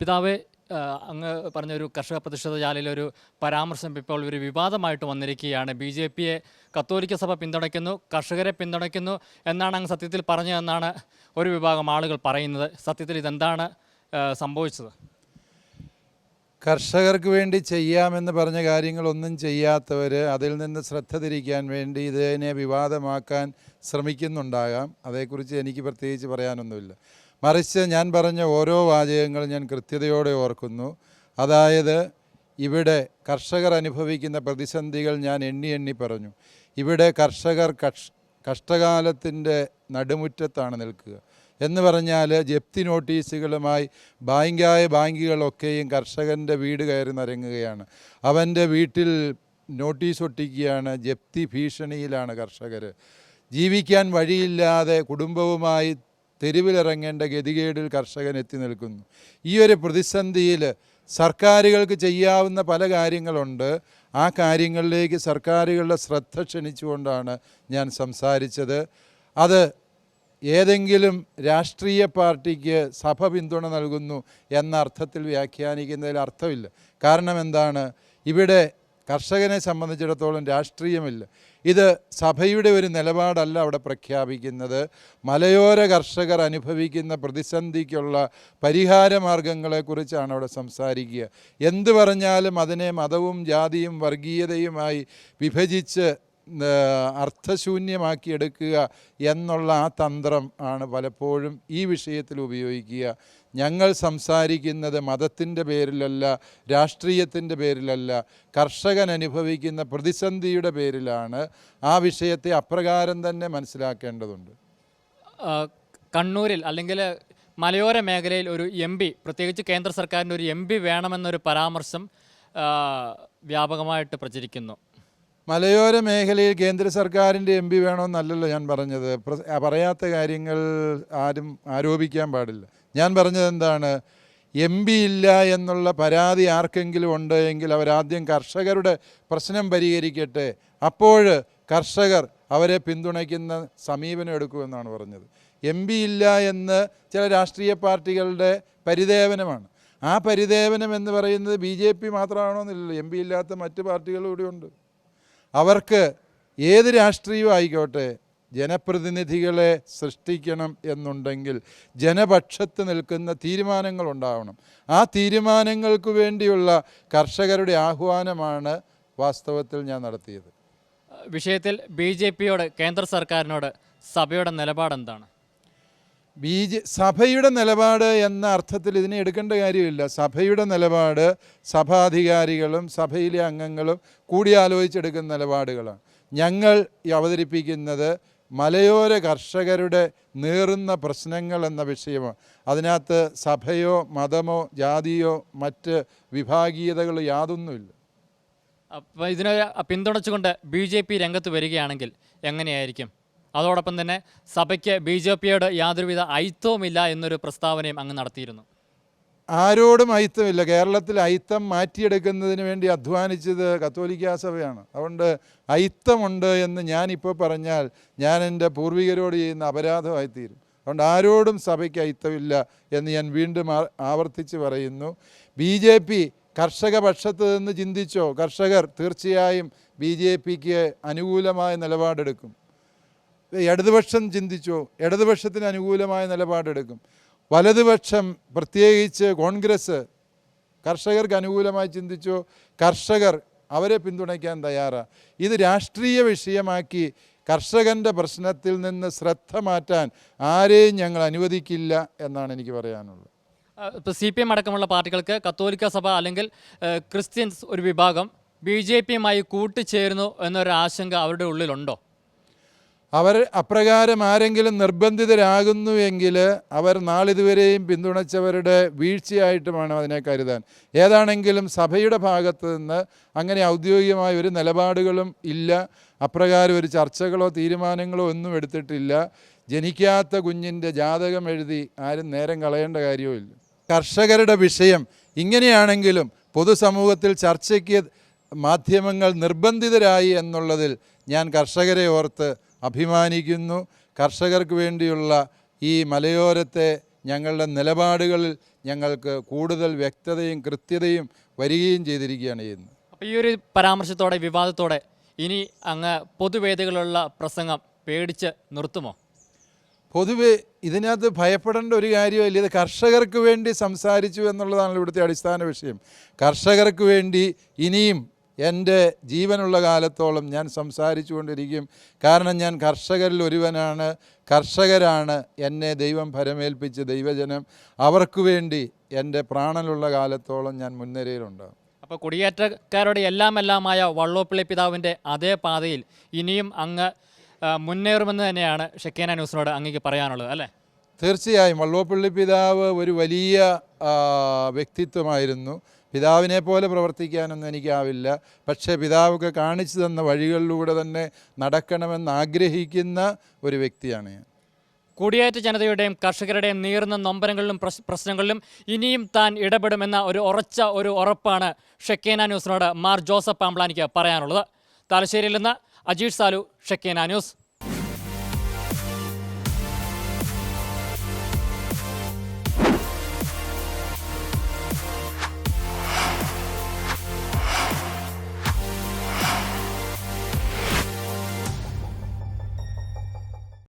പിതാവേ, അങ്ങ് പറഞ്ഞൊരു കർഷക പ്രതിഷേധ ജാലയിലൊരു പരാമർശം ഇപ്പോൾ ഒരു വിവാദമായിട്ട് വന്നിരിക്കുകയാണ്. BJPയെ കത്തോലിക്ക സഭ പിന്തുണയ്ക്കുന്നു, കർഷകരെ പിന്തുണയ്ക്കുന്നു എന്നാണ് അങ്ങ് സത്യത്തിൽ പറഞ്ഞതെന്നാണ് ഒരു വിഭാഗം ആളുകൾ പറയുന്നത്. സത്യത്തിൽ ഇതെന്താണ് സംഭവിച്ചത്? കർഷകർക്ക് വേണ്ടി ചെയ്യാമെന്ന് പറഞ്ഞ കാര്യങ്ങളൊന്നും ചെയ്യാത്തവർ അതിൽ നിന്ന് ശ്രദ്ധ തിരിക്കാൻ വേണ്ടി ഇതിനെ വിവാദമാക്കാൻ ശ്രമിക്കുന്നുണ്ടാകാം. അതേക്കുറിച്ച് എനിക്ക് പ്രത്യേകിച്ച് പറയാനൊന്നുമില്ല. മറിച്ച് ഞാൻ പറഞ്ഞ ഓരോ വാചകങ്ങളും ഞാൻ കൃത്യതയോടെ ഓർക്കുന്നു. അതായത്, ഇവിടെ കർഷകർ അനുഭവിക്കുന്ന പ്രതിസന്ധികൾ ഞാൻ എണ്ണി പറഞ്ഞു. ഇവിടെ കർഷകർ കഷ്ടകാലത്തിൻ്റെ നടുമുറ്റത്താണ് നിൽക്കുക. എന്ന് പറഞ്ഞാൽ ജപ്തി നോട്ടീസുകളുമായി ബാങ്കുകളൊക്കെയും കർഷകൻ്റെ വീട് കയറി നിരങ്ങുകയാണ്. അവൻ്റെ വീട്ടിൽ നോട്ടീസ് ഒട്ടിക്കുകയാണ്. ജപ്തി ഭീഷണിയിലാണ് കർഷകർ. ജീവിക്കാൻ വഴിയില്ലാതെ കുടുംബവുമായി തെരുവിലിറങ്ങേണ്ട ഗതികേടിൽ കർഷകൻ എത്തി നിൽക്കുന്നു. ഈ ഒരു പ്രതിസന്ധിയിൽ സർക്കാരുകൾക്ക് ചെയ്യാവുന്ന പല കാര്യങ്ങളുണ്ട്. ആ കാര്യങ്ങളിലേക്ക് സർക്കാരുകളുടെ ശ്രദ്ധ ക്ഷണിച്ചുകൊണ്ടാണ് ഞാൻ സംസാരിച്ചത്. അത് ഏതെങ്കിലും രാഷ്ട്രീയ പാർട്ടിക്ക് സഭ പിന്തുണ നൽകുന്നു എന്ന അർത്ഥത്തിൽ വ്യാഖ്യാനിക്കുന്നതിൽ അർത്ഥമില്ല. കാരണം എന്താണ്? ഇവിടെ കർഷകനെ സംബന്ധിച്ചിടത്തോളം രാഷ്ട്രീയമില്ല. ഇത് സഭയുടെ ഒരു നിലപാടല്ല അവിടെ പ്രഖ്യാപിക്കുന്നത്. മലയോര കർഷകർ അനുഭവിക്കുന്ന പ്രതിസന്ധിക്കുള്ള പരിഹാര മാർഗങ്ങളെക്കുറിച്ചാണ് അവിടെ സംസാരിക്കുക. എന്തു പറഞ്ഞാലും അതിനെ മതവും ജാതിയും വർഗീയതയുമായി വിഭജിച്ച് അർത്ഥശൂന്യമാക്കിയെടുക്കുക എന്നുള്ള ആ തന്ത്രം ആണ് പലപ്പോഴും ഈ വിഷയത്തിൽ ഉപയോഗിക്കുക. ഞങ്ങൾ സംസാരിക്കുന്നത് മതത്തിൻ്റെ പേരിലല്ല, രാഷ്ട്രീയത്തിൻ്റെ പേരിലല്ല, കർഷകൻ അനുഭവിക്കുന്ന പ്രതിസന്ധിയുടെ പേരിലാണ്. ആ വിഷയത്തെ അപ്രകാരം തന്നെ മനസ്സിലാക്കേണ്ടതുണ്ട്. കണ്ണൂരിൽ അല്ലെങ്കിൽ മലയോര മേഖലയിൽ ഒരു MP, പ്രത്യേകിച്ച് കേന്ദ്ര സർക്കാരിൻ്റെ ഒരു MP വേണമെന്നൊരു പരാമർശം വ്യാപകമായിട്ട് പ്രചരിക്കുന്നു. മലയോര മേഖലയിൽ കേന്ദ്ര സർക്കാരിൻ്റെ MP വേണമെന്നല്ലല്ലോ ഞാൻ പറഞ്ഞത്. പറയാത്ത കാര്യങ്ങൾ ആരും ആരോപിക്കാൻ പാടില്ല. ഞാൻ പറഞ്ഞത് എന്താണ്? MP ഇല്ല എന്നുള്ള പരാതി ആർക്കെങ്കിലും ഉണ്ട് എങ്കിൽ അവരാദ്യം കർഷകരുടെ പ്രശ്നം പരിഹരിക്കട്ടെ. അപ്പോൾ കർഷകർ അവരെ പിന്തുണയ്ക്കുന്ന സമീപനം എടുക്കുമെന്നാണ് പറഞ്ഞത്. MP ഇല്ല എന്ന് ചില രാഷ്ട്രീയ പാർട്ടികളുടെ പരിദേവനമാണ്. ആ പരിദേവനം എന്ന് പറയുന്നത് BJP മാത്രമാണോന്നില്ലല്ലോ. MP ഇല്ലാത്ത മറ്റ് പാർട്ടികളും കൂടിയുണ്ട്. അവർക്ക് ഏത് രാഷ്ട്രീയവും ആയിക്കോട്ടെ, ജനപ്രതിനിധികളെ സൃഷ്ടിക്കണം എന്നുണ്ടെങ്കിൽ ജനപക്ഷത്ത് നിൽക്കുന്ന തീരുമാനങ്ങളുണ്ടാവണം. ആ തീരുമാനങ്ങൾക്ക് വേണ്ടിയുള്ള കർഷകരുടെ ആഹ്വാനമാണ് വാസ്തവത്തിൽ ഞാൻ നടത്തിയത്. വിഷയത്തിൽ BJPയോട്, കേന്ദ്ര സർക്കാരിനോട് സഭയുടെ നിലപാടെന്താണ്? സഭയുടെ നിലപാട് എന്ന അർത്ഥത്തിൽ ഇതിനെ എടുക്കേണ്ട കാര്യമില്ല. സഭയുടെ നിലപാട് സഭാധികാരികളും സഭയിലെ അംഗങ്ങളും കൂടിയാലോചിച്ചെടുക്കുന്ന നിലപാടുകളാണ്. ഞങ്ങൾ അവതരിപ്പിക്കുന്നത് മലയോര കർഷകരുടെ നീറുന്ന പ്രശ്നങ്ങൾ എന്ന വിഷയമാണ്. അതിനകത്ത് സഭയോ മതമോ ജാതിയോ മറ്റ് വിഭാഗീയതകളോ യാതൊന്നുമില്ല. അപ്പോൾ ഇതിനെ പിന്തുണച്ചുകൊണ്ട് BJP രംഗത്ത് വരികയാണെങ്കിൽ എങ്ങനെയായിരിക്കും? അതോടൊപ്പം തന്നെ സഭയ്ക്ക് BJPയോട് യാതൊരുവിധ ഐത്തവുമില്ല എന്നൊരു പ്രസ്താവനയും അങ്ങ് നടത്തിയിരുന്നു. ആരോടും ഐത്തമില്ല. കേരളത്തിൽ ഐത്തം മാറ്റിയെടുക്കുന്നതിന് വേണ്ടി അധ്വാനിച്ചത് കത്തോലിക്കാ സഭയാണ്. അതുകൊണ്ട് ഐത്തമുണ്ട് എന്ന് ഞാനിപ്പോൾ പറഞ്ഞാൽ ഞാൻ എൻ്റെ പൂർവികരോട് ചെയ്യുന്ന അപരാധമായിത്തീരും. അതുകൊണ്ട് ആരോടും സഭയ്ക്ക് ഐത്തമില്ല എന്ന് ഞാൻ വീണ്ടും ആവർത്തിച്ച് പറയുന്നു. BJP കർഷക പക്ഷത്ത് നിന്ന് ചിന്തിച്ചോ? കർഷകർ തീർച്ചയായും BJPക്ക് അനുകൂലമായ നിലപാടെടുക്കും. ഇടതുപക്ഷം ചിന്തിച്ചോ? ഇടതുപക്ഷത്തിന് അനുകൂലമായ നിലപാടെടുക്കും. വലതുപക്ഷം, പ്രത്യേകിച്ച് കോൺഗ്രസ്, കർഷകർക്ക് അനുകൂലമായി ചിന്തിച്ചോ? കർഷകർ അവരെ പിന്തുണയ്ക്കാൻ തയ്യാറാണ്. ഇത് രാഷ്ട്രീയ വിഷയമാക്കി കർഷകൻ്റെ പ്രശ്നത്തിൽ നിന്ന് ശ്രദ്ധ മാറ്റാൻ ആരെയും ഞങ്ങൾ അനുവദിക്കില്ല എന്നാണ് എനിക്ക് പറയാനുള്ളത്. ഇപ്പോൾ CPM അടക്കമുള്ള പാർട്ടികൾക്ക് കത്തോലിക്ക സഭ അല്ലെങ്കിൽ ക്രിസ്ത്യൻസ് ഒരു വിഭാഗം BJPയുമായി കൂട്ടുചേരുന്നു എന്നൊരു ആശങ്ക അവരുടെ ഉള്ളിലുണ്ടോ? അവർ അപ്രകാരം ആരെങ്കിലും നിർബന്ധിതരാകുന്നുവെങ്കിൽ അവർ നാളിതുവരെയും പിന്തുണച്ചവരുടെ വീഴ്ചയായിട്ടുമാണ് അതിനെ കരുതാൻ. ഏതാണെങ്കിലും സഭയുടെ ഭാഗത്ത് നിന്ന് അങ്ങനെ ഔദ്യോഗികമായ ഒരു നിലപാടുകളും ഇല്ല. അപ്രകാരം ഒരു ചർച്ചകളോ തീരുമാനങ്ങളോ ഒന്നും എടുത്തിട്ടില്ല. ജനിക്കാത്ത കുഞ്ഞിൻ്റെ ജാതകം എഴുതി ആരും നേരം കളയേണ്ട കാര്യവുമില്ല. കർഷകരുടെ വിഷയം ഇങ്ങനെയാണെങ്കിലും പൊതുസമൂഹത്തിൽ ചർച്ചയ്ക്ക് മാധ്യമങ്ങൾ നിർബന്ധിതരായി എന്നുള്ളതിൽ ഞാൻ കർഷകരെ ഓർത്ത് അഭിമാനിക്കുന്നു. കർഷകർക്ക് വേണ്ടിയുള്ള ഈ മലയോരത്തെ ഞങ്ങളുടെ നിലപാടുകളിൽ ഞങ്ങൾക്ക് കൂടുതൽ വ്യക്തതയും കൃത്യതയും വരികയും ചെയ്തിരിക്കുകയാണ് ചെയ്യുന്നത്. അപ്പോൾ ഈ ഒരു പരാമർശത്തോടെ വിവാദത്തോടെ ഇനി അങ്ങ് പൊതുവേദികളുള്ള പ്രസംഗം പേടിച്ച് നിർത്തുമോ? പൊതുവെ ഇതിനകത്ത് ഭയപ്പെടേണ്ട ഒരു കാര്യമില്ല. ഇത് കർഷകർക്ക് വേണ്ടി സംസാരിച്ചു എന്നുള്ളതാണ് ഇവിടുത്തെ അടിസ്ഥാന വിഷയം. കർഷകർക്ക് വേണ്ടി ഇനിയും എൻ്റെ ജീവനുള്ള കാലത്തോളം ഞാൻ സംസാരിച്ചു കൊണ്ടിരിക്കും. കാരണം ഞാൻ കർഷകരിൽ ഒരുവനാണ്. കർഷകരാണ് എന്നെ ദൈവം ഭരമേൽപ്പിച്ച് ദൈവജനം. അവർക്ക് വേണ്ടി എൻ്റെ പ്രാണനുള്ള കാലത്തോളം ഞാൻ മുൻനിരയിലുണ്ടാകും. അപ്പോൾ കുടിയേറ്റക്കാരുടെ എല്ലാമായ വള്ളോപ്പിള്ളി പിതാവിൻ്റെ അതേ പാതയിൽ ഇനിയും അങ്ങ് മുന്നേറുമെന്ന് തന്നെയാണ് ഷെക്കേന ന്യൂസിനോട് അങ്ങേക്ക് പറയാനുള്ളത്, അല്ലേ? തീർച്ചയായും വള്ളോപ്പിള്ളി പിതാവ് ഒരു വലിയ വ്യക്തിത്വമായിരുന്നു. പിതാവിനെ പോലെ പ്രവർത്തിക്കാനൊന്നും എനിക്കാവില്ല. പക്ഷേ പിതാവൊക്കെ കാണിച്ചു തന്ന വഴികളിലൂടെ തന്നെ നടക്കണമെന്ന് ആഗ്രഹിക്കുന്ന ഒരു വ്യക്തിയാണ് ഞാൻ. കുടിയേറ്റ ജനതയുടെയും കർഷകരുടെയും നീറുന്ന നൊമ്പരങ്ങളിലും പ്രശ്നങ്ങളിലും ഇനിയും താൻ ഇടപെടുമെന്ന ഒരു ഉറപ്പാണ് ഷെക്കേന ന്യൂസിനോട് മാർ ജോസഫ് പാംബ്ലാനിക്ക് പറയാനുള്ളത്. തലശ്ശേരിയിൽ നിന്ന് അജീഷ് സാലു, ഷെക്കേന ന്യൂസ്.